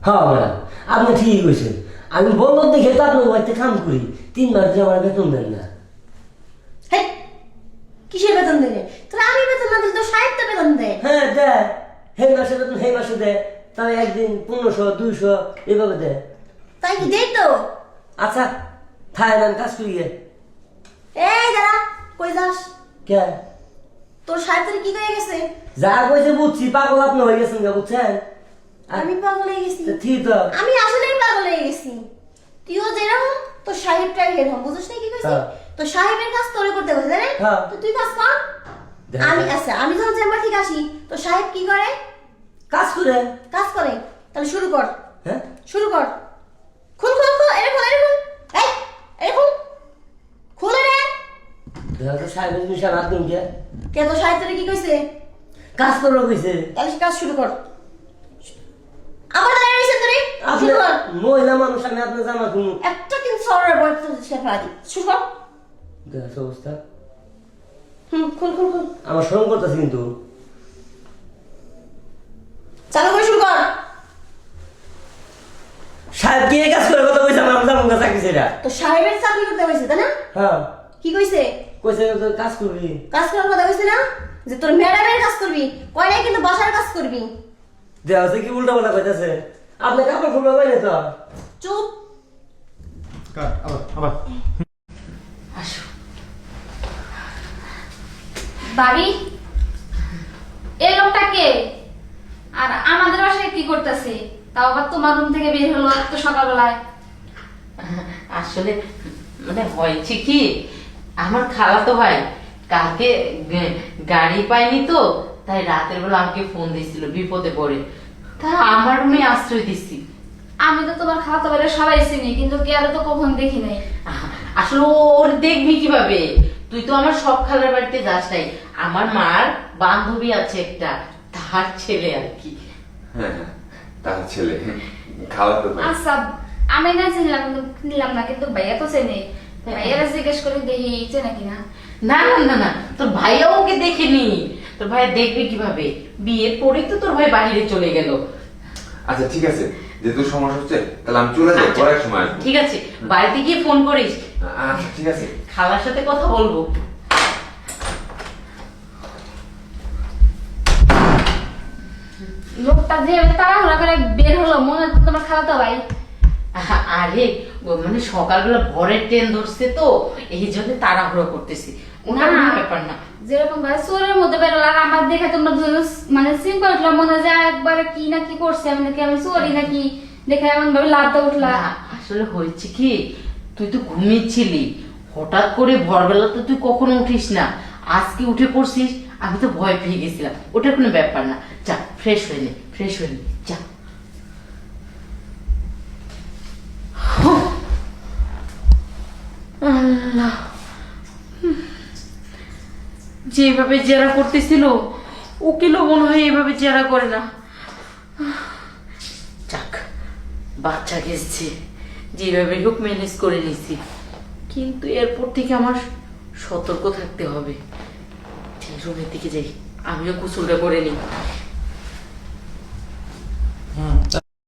হ্যাঁ ম্যাডাম, আপনি ঠিকই কইছেন। আমি বললো দেখে তো আপনার বাড়িতে কাম করি, 3 মাস ধরে আমার বেতন দেন না। হ্যাঁ, কিসের বেতন দেবে? তাহলে আমি বেতন না দিলে তো সাহেব তো বেতন দেয়। হ্যাঁ দেয়, হে মাসে বেতন হে মাসে দেয়, তাই একদিন 1500 200 এভাবে দেয়। তাই কি দেই তো? আচ্ছা থাই আমি কাজ করি গে। এই দাঁড়া, কই যাস? কে? তোর সাহেব তোর কি হয়ে গেছে? যা কইছে বুঝছি, পাগল আপনি হয়ে গেছেন গা, বুঝছেন? আমি পাগল হয়ে গেছি? ঠিক তো। আমি আসলেই পাগল হয়ে গেছি। তুইও যেরকম তোর সাহেবটাই এরকম, বুঝছিস না কি কইছি? হ্যাঁ। তো সাহেবের কাজ তোরে করতে বলছে, তাই না? হ্যাঁ। তো তুই কাজ কর। দেখ। আমি আচ্ছা, আমি যখন চেম্বার থেকে আসি তো সাহেব কি করে? কাজ করে। কাজ করে। তাহলে শুরু কর। হ্যাঁ শুরু কর। খুল খুল খুল, এরে খুল, এরে খুল। এই, এরে খুল। খুল রে। দেখা তো সাহেবের মিশন হাত দিন কে? কে তো সাহেব তোরে কি কইছে? কাজ করবো কইছে। তাহলে কাজ শুরু কর। আমার দাঁড়িয়ে রইছিস তোরে? আপনি শুরু কর। মহিলা মানুষ, আমি আপনার জামা কিনুন। একটা কিন্তু সরার বয় তো শেফা দি। শুরু কর। দেখা অবস্থা, খুল খুল খুল। আমার শরম করতেছে কিন্তু। চালু করে শুরু কর। সাহেব কে কাজ করে কথা কইছে, আমার জামা কাজ চাকরি এটা। তো সাহেবের চাকরি করতে হয়েছে, তাই না? হ্যাঁ কি কইছে? কইছে তো কাজ করবি। কাজ করার কথা কইছে না? যে তোর ম্যাডামের কাজ করবি, কয় নাই কিন্তু বাসার কাজ করবি। দেখা হচ্ছে কি উল্টা পাল্টা কইতাছে। আপনি কাপড় খুলবা পাইলে তো। চুপ। কাট, আবার আসো ভাবি, এই লোকটা কে? আর আমাদের বাসায় কি করতেছে? তাও আবার তোমার রুম থেকে বের হলো এত সকালবেলায়। আসলে মানে হয়েছে কি, আমার খালাতো ভাই কালকে গাড়ি পায়নি তো, তাই রাতের বেলা আমাকে ফোন দিছিল বিপদে পড়ে, তা আমার রুমে আশ্রয় দিছি। আমি তো তোমার খালাতো ভাইরা সবাই চিনি, কিন্তু কেয়ারে তো কখন দেখি নাই। আসলে ওর দেখবি কিভাবে, তুই তো আমার সব খালার বাড়িতে যাস নাই, আমার মার বান্ধবী আছে একটা, তার ছেলে আর কি। হ্যাঁ হ্যাঁ, তার ছেলে, খালাতো ভাই। আচ্ছা, আমি না চিনলাম, কিন্তু নিলাম না, কিন্তু ভাইয়া তো চেনে। ভাইয়ারা জিজ্ঞেস করে দেখি চেনে কিনা। না না না না, তোর ভাইয়া ওকে দেখেনি, তোর ভাইয়া দেখবে কিভাবে, বিয়ের পরেই তো তোর ভাই বাইরে চলে গেল। আচ্ছা ঠিক আছে, যেহেতু সমস্যা হচ্ছে তাহলে আমি চলে যাই, পরে এক সময় আসবো। ঠিক আছে, বাড়িতে গিয়ে ফোন করিস, আচ্ছা ঠিক আছে। খালার সাথে কথা বলবো। লোকটা যে তাড়াহুড়া করে বের হলো, মনে হচ্ছে তোমার খালাতো ভাই। আরে মানে সকালবেলা ভোরের ট্রেন ধরছে তো, এই জন্য তাড়াহুড়ো করতেছি, ওনার কোনো ব্যাপার না। যেরকম ভাবে চোরের মধ্যে বেরোলো, আর আমার দেখে তোমরা দুজন মানে সিম্পল উঠলাম, মনে হয় যে একবারে কি না কি করছে, আমি নাকি আমি চোরি নাকি দেখে এমন ভাবে লাভটা উঠলা। না, আসলে হয়েছে কি, তুই তো ঘুমিয়েছিলি, হঠাৎ করে ভোরবেলা তো তুই কখনো উঠিস না, আজকে উঠে পড়ছিস, আমি তো ভয় পেয়ে গেছিলাম, ওটার কোনো ব্যাপার না। যা ফ্রেশ হয়ে নে, ফ্রেশ হয়ে নে, যা। আল্লাহ, যেভাবে জেরা করতেছিল উকিলও মনে হয় এভাবে জেরা করে না। যাক, বাচ্চা গেছে, যেভাবে হোক ম্যানেজ করে নিছি, কিন্তু এরপর থেকে আমার সতর্ক থাকতে হবে। রুমের দিকে যাই, আমিও গোসলটা করে নিই।